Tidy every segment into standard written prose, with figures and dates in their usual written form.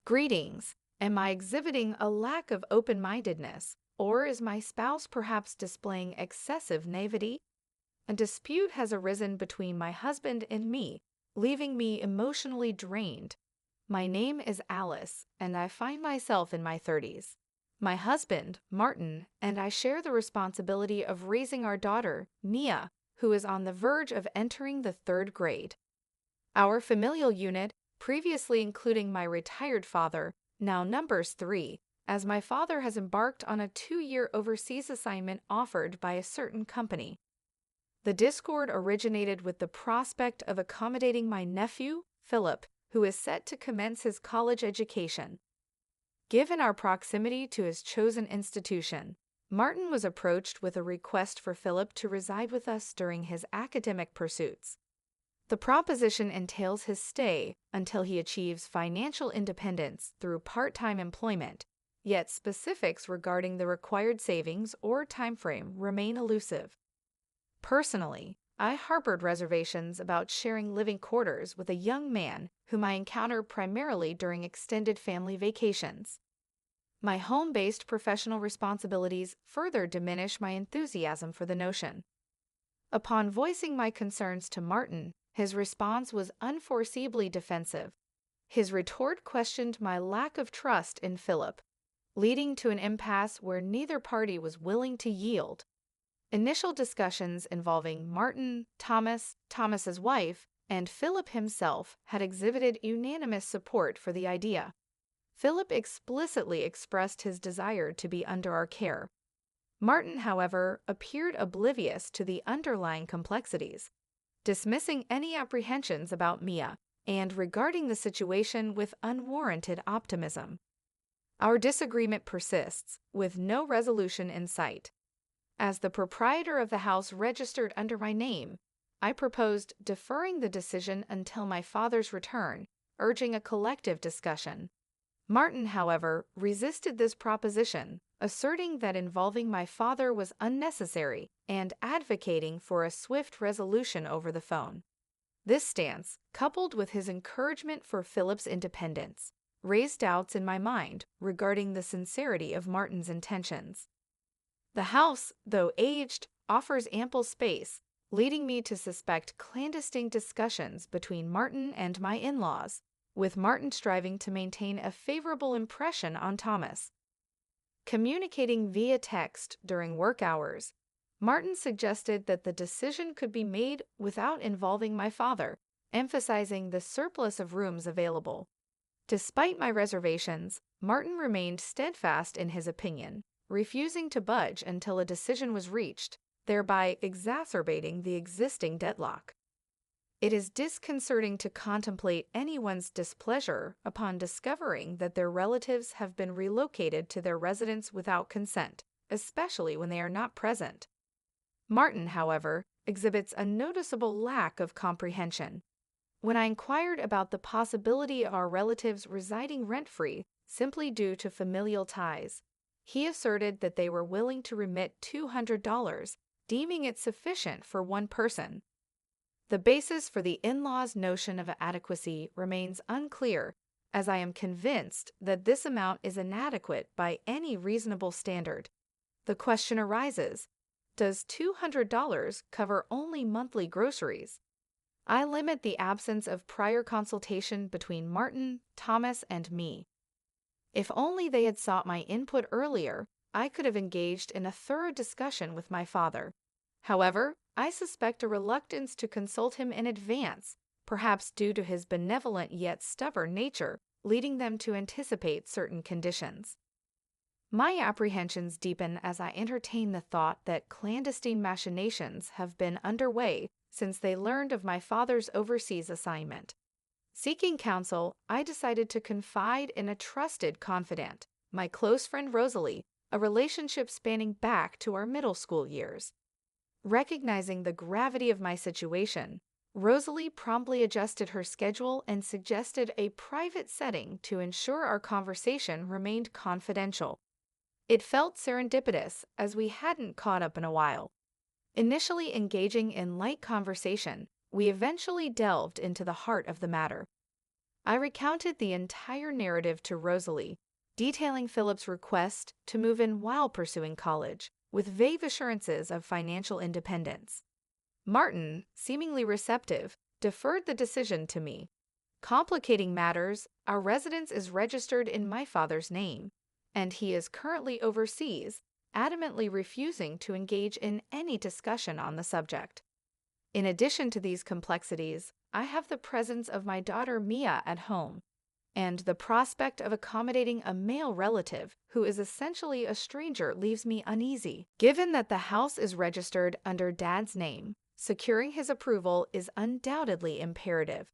Greetings. Am I exhibiting a lack of open-mindedness, or is my spouse perhaps displaying excessive naivety? A dispute has arisen between my husband and me, leaving me emotionally drained. My name is Alice, and I find myself in my 30s. My husband, Martin, and I share the responsibility of raising our daughter, Mia, who is on the verge of entering the third grade. Our familial unit, previously including my retired father, now numbers 3, as my father has embarked on a 2-year overseas assignment offered by a certain company. The discord originated with the prospect of accommodating my nephew, Philip, who is set to commence his college education. Given our proximity to his chosen institution, Martin was approached with a request for Philip to reside with us during his academic pursuits. The proposition entails his stay until he achieves financial independence through part-time employment, yet specifics regarding the required savings or timeframe remain elusive. Personally, I harbored reservations about sharing living quarters with a young man whom I encounter primarily during extended family vacations. My home-based professional responsibilities further diminish my enthusiasm for the notion. Upon voicing my concerns to Martin, his response was unforeseeably defensive. His retort questioned my lack of trust in Philip, leading to an impasse where neither party was willing to yield. Initial discussions involving Martin, Thomas's wife, and Philip himself had exhibited unanimous support for the idea. Philip explicitly expressed his desire to be under our care. Martin, however, appeared oblivious to the underlying complexities, dismissing any apprehensions about Mia and regarding the situation with unwarranted optimism. Our disagreement persists, with no resolution in sight. As the proprietor of the house registered under my name, I proposed deferring the decision until my father's return, urging a collective discussion. Martin, however, resisted this proposition, asserting that involving my father was unnecessary and advocating for a swift resolution over the phone. This stance, coupled with his encouragement for Philip's independence, raised doubts in my mind regarding the sincerity of Martin's intentions. The house, though aged, offers ample space, leading me to suspect clandestine discussions between Martin and my in-laws, with Martin striving to maintain a favorable impression on Thomas. Communicating via text during work hours, Martin suggested that the decision could be made without involving my father, emphasizing the surplus of rooms available. Despite my reservations, Martin remained steadfast in his opinion, refusing to budge until a decision was reached, thereby exacerbating the existing deadlock. It is disconcerting to contemplate anyone's displeasure upon discovering that their relatives have been relocated to their residence without consent, especially when they are not present. Martin, however, exhibits a noticeable lack of comprehension. When I inquired about the possibility of our relatives residing rent-free simply due to familial ties, he asserted that they were willing to remit $200, deeming it sufficient for one person. The basis for the in-laws' notion of adequacy remains unclear, as I am convinced that this amount is inadequate by any reasonable standard. The question arises, does $200 cover only monthly groceries? I limit the absence of prior consultation between Martin, Thomas, and me. If only they had sought my input earlier, I could have engaged in a thorough discussion with my father. However, I suspect a reluctance to consult him in advance, perhaps due to his benevolent yet stubborn nature, leading them to anticipate certain conditions. My apprehensions deepen as I entertain the thought that clandestine machinations have been underway since they learned of my father's overseas assignment. Seeking counsel, I decided to confide in a trusted confidant, my close friend Rosalie, a relationship spanning back to our middle school years. Recognizing the gravity of my situation, Rosalie promptly adjusted her schedule and suggested a private setting to ensure our conversation remained confidential. It felt serendipitous, as we hadn't caught up in a while. Initially engaging in light conversation, we eventually delved into the heart of the matter. I recounted the entire narrative to Rosalie, detailing Philip's request to move in while pursuing college, with vague assurances of financial independence. Martin, seemingly receptive, deferred the decision to me. Complicating matters, our residence is registered in my father's name, and he is currently overseas, adamantly refusing to engage in any discussion on the subject. In addition to these complexities, I have the presence of my daughter Mia at home, and the prospect of accommodating a male relative who is essentially a stranger leaves me uneasy. Given that the house is registered under Dad's name, securing his approval is undoubtedly imperative.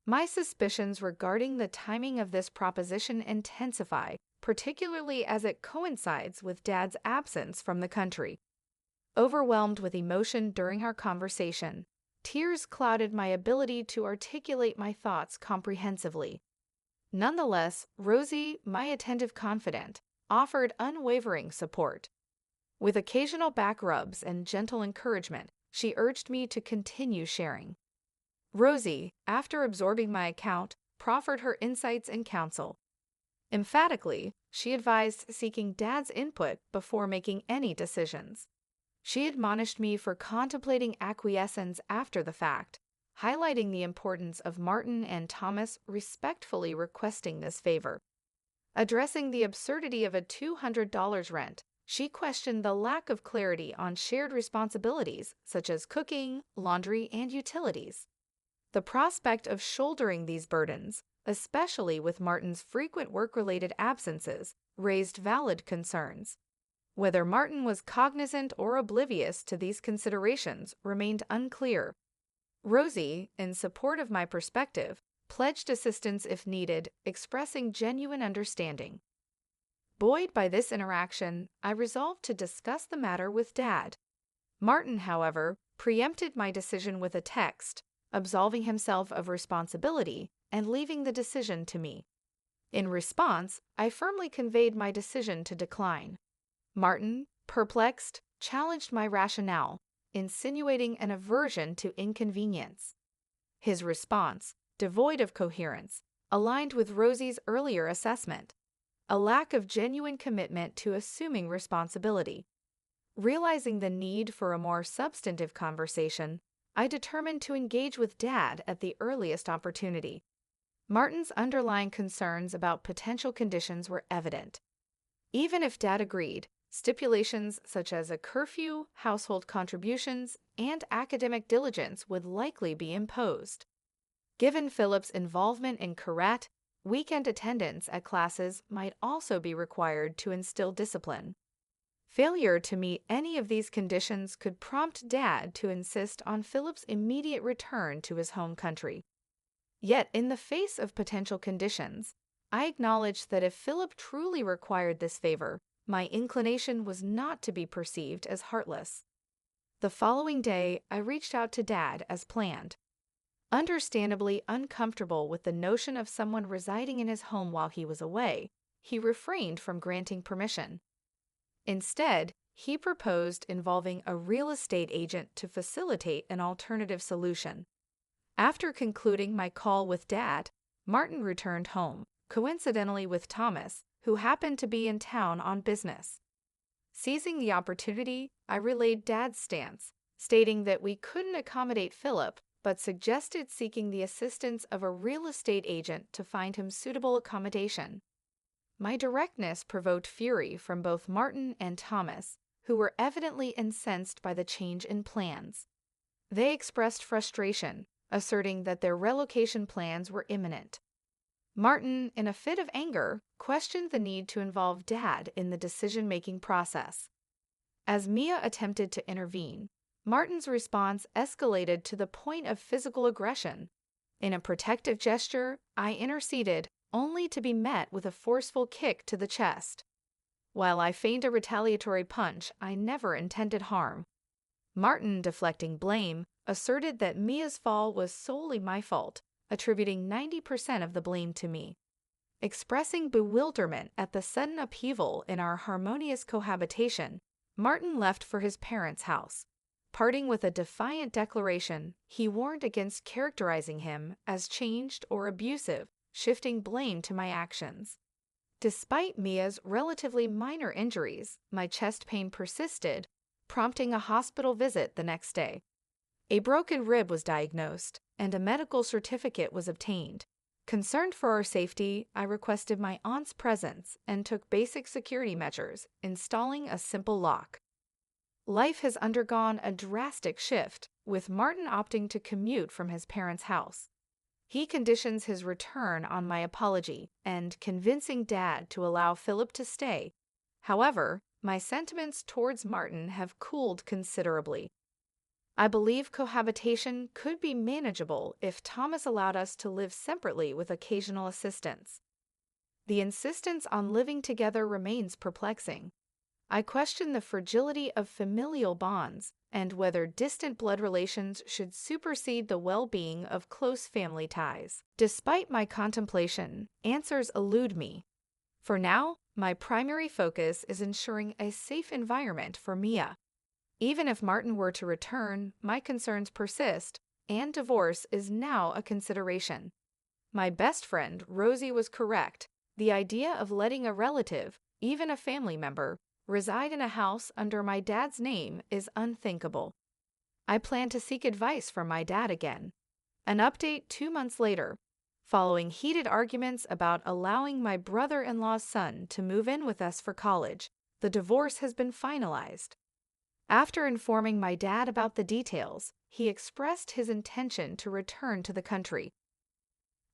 My suspicions regarding the timing of this proposition intensify, particularly as it coincides with Dad's absence from the country. Overwhelmed with emotion during our conversation, tears clouded my ability to articulate my thoughts comprehensively. Nonetheless, Rosie, my attentive confidant, offered unwavering support. With occasional back rubs and gentle encouragement, she urged me to continue sharing. Rosie, after absorbing my account, proffered her insights and counsel. Emphatically, she advised seeking Dad's input before making any decisions. She admonished me for contemplating acquiescence after the fact, highlighting the importance of Martin and Thomas respectfully requesting this favor. Addressing the absurdity of a $200 rent, she questioned the lack of clarity on shared responsibilities such as cooking, laundry, and utilities. The prospect of shouldering these burdens, especially with Martin's frequent work-related absences, raised valid concerns. Whether Martin was cognizant or oblivious to these considerations remained unclear. Rosie, in support of my perspective, pledged assistance if needed, expressing genuine understanding. Buoyed by this interaction, I resolved to discuss the matter with Dad. Martin, however, preempted my decision with a text, absolving himself of responsibility and leaving the decision to me. In response, I firmly conveyed my decision to decline. Martin, perplexed, challenged my rationale, insinuating an aversion to inconvenience. His response, devoid of coherence, aligned with Rosie's earlier assessment, a lack of genuine commitment to assuming responsibility. Realizing the need for a more substantive conversation, I determined to engage with Dad at the earliest opportunity. Martin's underlying concerns about potential conditions were evident. Even if Dad agreed, stipulations such as a curfew, household contributions, and academic diligence would likely be imposed. Given Philip's involvement in karate, weekend attendance at classes might also be required to instill discipline. Failure to meet any of these conditions could prompt Dad to insist on Philip's immediate return to his home country. Yet, in the face of potential conditions, I acknowledged that if Philip truly required this favor, my inclination was not to be perceived as heartless. The following day, I reached out to Dad as planned. Understandably uncomfortable with the notion of someone residing in his home while he was away, he refrained from granting permission. Instead, he proposed involving a real estate agent to facilitate an alternative solution. After concluding my call with Dad, Martin returned home, coincidentally with Thomas, who happened to be in town on business. Seizing the opportunity, I relayed Dad's stance, stating that we couldn't accommodate Philip, but suggested seeking the assistance of a real estate agent to find him suitable accommodation. My directness provoked fury from both Martin and Thomas, who were evidently incensed by the change in plans. They expressed frustration, asserting that their relocation plans were imminent. Martin, in a fit of anger, questioned the need to involve Dad in the decision-making process. As Mia attempted to intervene, Martin's response escalated to the point of physical aggression. In a protective gesture, I interceded, only to be met with a forceful kick to the chest. While I feigned a retaliatory punch, I never intended harm. Martin, deflecting blame, asserted that Mia's fall was solely my fault, attributing 90% of the blame to me. Expressing bewilderment at the sudden upheaval in our harmonious cohabitation, Martin left for his parents' house. Parting with a defiant declaration, he warned against characterizing him as changed or abusive, shifting blame to my actions. Despite Mia's relatively minor injuries, my chest pain persisted, prompting a hospital visit the next day. A broken rib was diagnosed, and a medical certificate was obtained. Concerned for our safety, I requested my aunt's presence and took basic security measures, installing a simple lock. Life has undergone a drastic shift, with Martin opting to commute from his parents' house. He conditions his return on my apology and convincing Dad to allow Philip to stay. However, my sentiments towards Martin have cooled considerably. I believe cohabitation could be manageable if Thomas allowed us to live separately with occasional assistance. The insistence on living together remains perplexing. I question the fragility of familial bonds and whether distant blood relations should supersede the well-being of close family ties. Despite my contemplation, answers elude me. For now, my primary focus is ensuring a safe environment for Mia. Even if Martin were to return, my concerns persist, and divorce is now a consideration. My best friend, Rosie, was correct. The idea of letting a relative, even a family member, reside in a house under my dad's name is unthinkable. I plan to seek advice from my dad again. An update 2 months later. Following heated arguments about allowing my brother-in-law's son to move in with us for college, the divorce has been finalized. After informing my dad about the details, he expressed his intention to return to the country.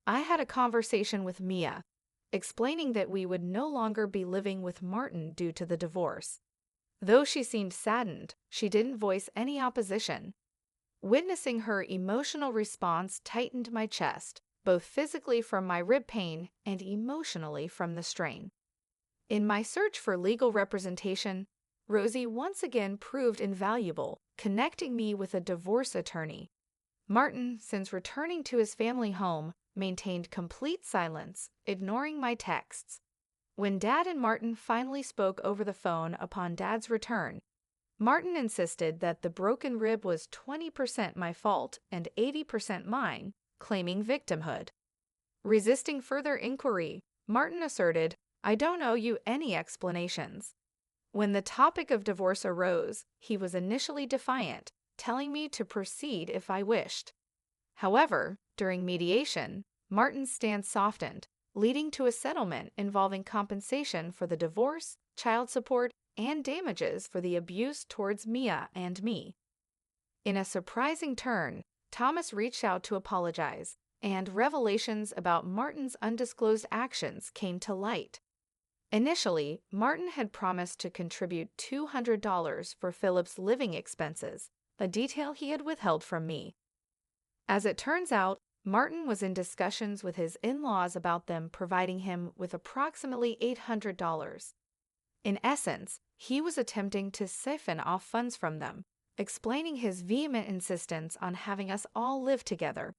I had a conversation with Mia, explaining that we would no longer be living with Martin due to the divorce. Though she seemed saddened, she didn't voice any opposition. Witnessing her emotional response tightened my chest, both physically from my rib pain and emotionally from the strain. In my search for legal representation, Rosie once again proved invaluable, connecting me with a divorce attorney. Martin, since returning to his family home, maintained complete silence, ignoring my texts. When Dad and Martin finally spoke over the phone upon Dad's return, Martin insisted that the broken rib was 20% my fault and 80% mine, claiming victimhood. Resisting further inquiry, Martin asserted, "I don't owe you any explanations." When the topic of divorce arose, he was initially defiant, telling me to proceed if I wished. However, during mediation, Martin's stance softened, leading to a settlement involving compensation for the divorce, child support, and damages for the abuse towards Mia and me. In a surprising turn, Thomas reached out to apologize, and revelations about Martin's undisclosed actions came to light. Initially, Martin had promised to contribute $200 for Philip's living expenses, a detail he had withheld from me. As it turns out, Martin was in discussions with his in-laws about them providing him with approximately $800. In essence, he was attempting to siphon off funds from them, explaining his vehement insistence on having us all live together.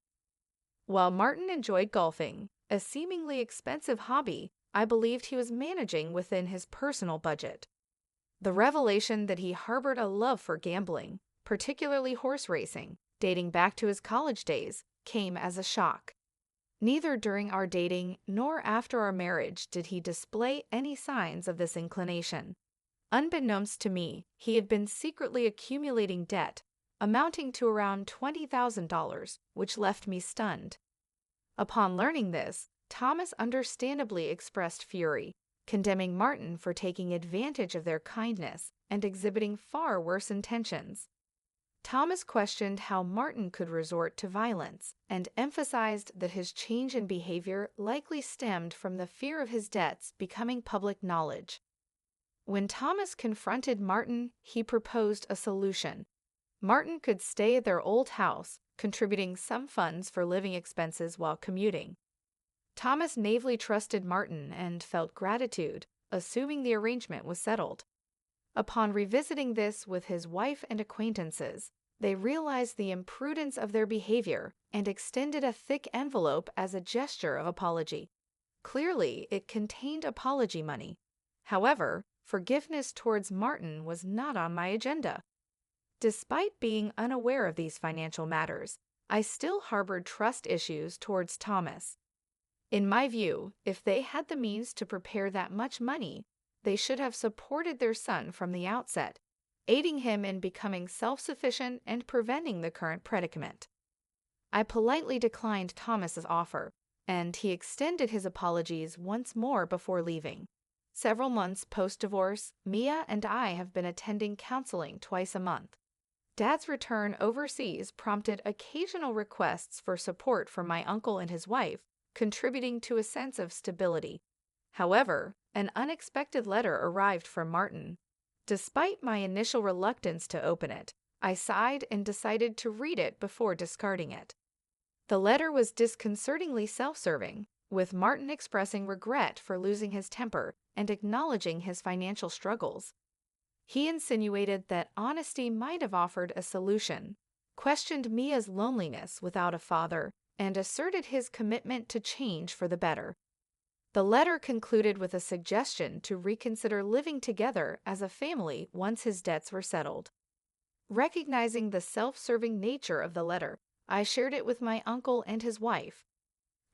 While Martin enjoyed golfing, a seemingly expensive hobby, I believed he was managing within his personal budget. The revelation that he harbored a love for gambling, particularly horse racing, dating back to his college days, came as a shock. Neither during our dating nor after our marriage did he display any signs of this inclination. Unbeknownst to me, he had been secretly accumulating debt, amounting to around $20,000, which left me stunned. Upon learning this, Thomas understandably expressed fury, condemning Martin for taking advantage of their kindness and exhibiting far worse intentions. Thomas questioned how Martin could resort to violence and emphasized that his change in behavior likely stemmed from the fear of his debts becoming public knowledge. When Thomas confronted Martin, he proposed a solution. Martin could stay at their old house, contributing some funds for living expenses while commuting. Thomas naively trusted Martin and felt gratitude, assuming the arrangement was settled. Upon revisiting this with his wife and acquaintances, they realized the imprudence of their behavior and extended a thick envelope as a gesture of apology. Clearly, it contained apology money. However, forgiveness towards Martin was not on my agenda. Despite being unaware of these financial matters, I still harbored trust issues towards Thomas. In my view, if they had the means to prepare that much money, they should have supported their son from the outset, aiding him in becoming self-sufficient and preventing the current predicament. I politely declined Thomas's offer, and he extended his apologies once more before leaving. Several months post-divorce, Mia and I have been attending counseling twice a month. Dad's return overseas prompted occasional requests for support from my uncle and his wife, contributing to a sense of stability. However, an unexpected letter arrived from Martin. Despite my initial reluctance to open it, I sighed and decided to read it before discarding it. The letter was disconcertingly self-serving, with Martin expressing regret for losing his temper and acknowledging his financial struggles. He insinuated that honesty might have offered a solution, questioned Mia's loneliness without a father, and asserted his commitment to change for the better. The letter concluded with a suggestion to reconsider living together as a family once his debts were settled. Recognizing the self-serving nature of the letter, I shared it with my uncle and his wife.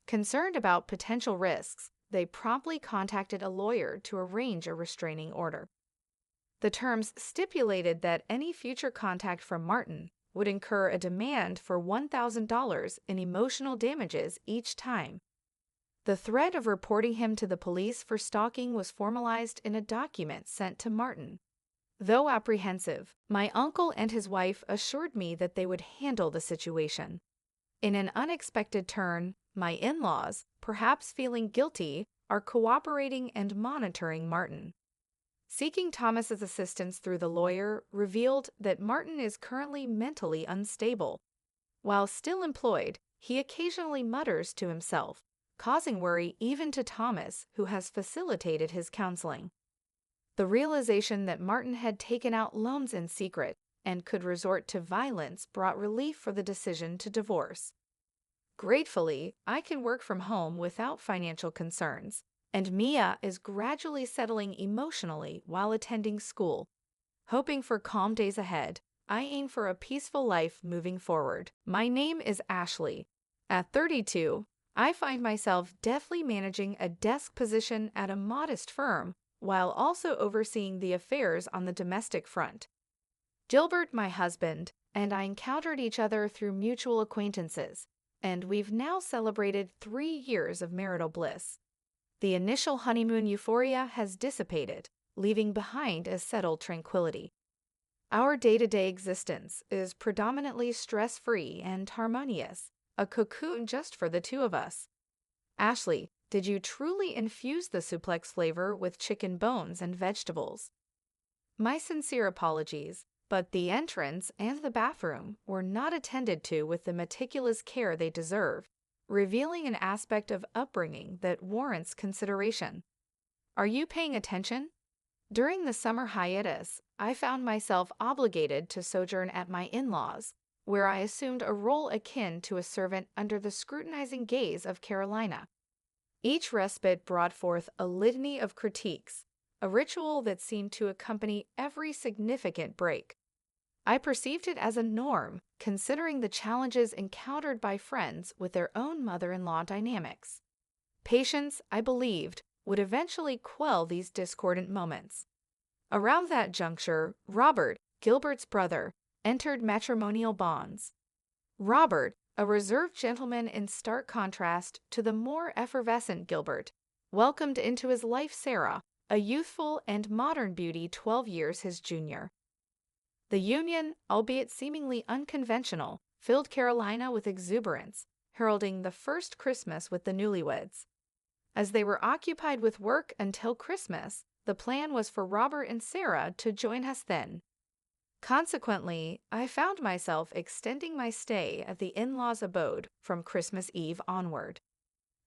Concerned about potential risks, they promptly contacted a lawyer to arrange a restraining order. The terms stipulated that any future contact from Martin would incur a demand for $1,000 in emotional damages each time. The threat of reporting him to the police for stalking was formalized in a document sent to Martin. Though apprehensive, my uncle and his wife assured me that they would handle the situation. In an unexpected turn, my in-laws, perhaps feeling guilty, are cooperating and monitoring Martin. Seeking Thomas's assistance through the lawyer revealed that Martin is currently mentally unstable. While still employed, he occasionally mutters to himself, causing worry even to Thomas, who has facilitated his counseling. The realization that Martin had taken out loans in secret and could resort to violence brought relief for the decision to divorce. Gratefully, I can work from home without financial concerns, and Mia is gradually settling emotionally while attending school. Hoping for calm days ahead, I aim for a peaceful life moving forward. My name is Ashley. At 32, I find myself deftly managing a desk position at a modest firm while also overseeing the affairs on the domestic front. Gilbert, my husband, and I encountered each other through mutual acquaintances, and we've now celebrated 3 years of marital bliss. The initial honeymoon euphoria has dissipated, leaving behind a settled tranquility. Our day-to-day existence is predominantly stress-free and harmonious, a cocoon just for the two of us. Ashley, did you truly infuse the suplex flavor with chicken bones and vegetables? My sincere apologies, but the entrance and the bathroom were not attended to with the meticulous care they deserve, revealing an aspect of upbringing that warrants consideration. Are you paying attention? During the summer hiatus, I found myself obligated to sojourn at my in-laws, where I assumed a role akin to a servant under the scrutinizing gaze of Carolina. Each respite brought forth a litany of critiques, a ritual that seemed to accompany every significant break. I perceived it as a norm, considering the challenges encountered by friends with their own mother-in-law dynamics. Patience, I believed, would eventually quell these discordant moments. Around that juncture, Robert, Gilbert's brother, entered matrimonial bonds. Robert, a reserved gentleman in stark contrast to the more effervescent Gilbert, welcomed into his life Sarah, a youthful and modern beauty 12 years his junior. The union, albeit seemingly unconventional, filled Carolina with exuberance, heralding the first Christmas with the newlyweds. As they were occupied with work until Christmas, the plan was for Robert and Sarah to join us then. Consequently, I found myself extending my stay at the in-laws' abode from Christmas Eve onward.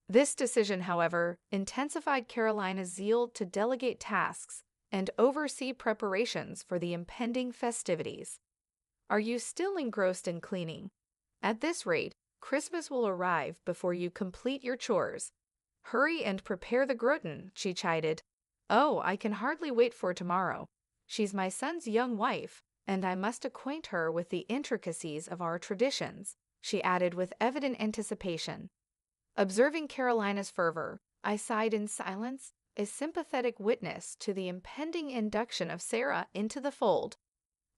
This decision, however, intensified Carolina's zeal to delegate tasks and oversee preparations for the impending festivities. Are you still engrossed in cleaning? At this rate, Christmas will arrive before you complete your chores. Hurry and prepare the gratin, she chided. Oh, I can hardly wait for tomorrow. She's my son's young wife, and I must acquaint her with the intricacies of our traditions," she added with evident anticipation. Observing Carolina's fervor, I sighed in silence, a sympathetic witness to the impending induction of Sarah into the fold.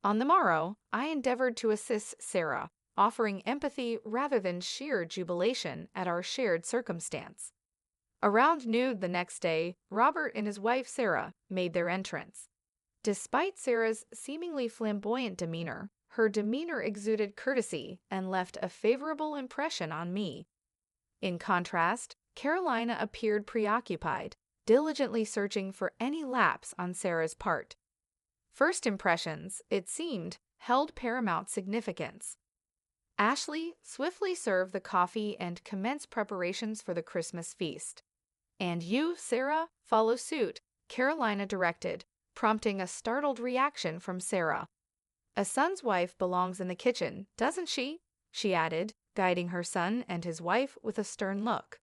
On the morrow, I endeavored to assist Sarah, offering empathy rather than sheer jubilation at our shared circumstance. Around noon the next day, Robert and his wife Sarah made their entrance. Despite Sarah's seemingly flamboyant demeanor, her demeanor exuded courtesy and left a favorable impression on me. In contrast, Carolina appeared preoccupied, diligently searching for any lapse on Sarah's part. First impressions, it seemed, held paramount significance. Ashley swiftly served the coffee and commenced preparations for the Christmas feast. "And you, Sarah, follow suit," Carolina directed, prompting a startled reaction from Sarah. "A son's wife belongs in the kitchen, doesn't she?" she added, guiding her son and his wife with a stern look.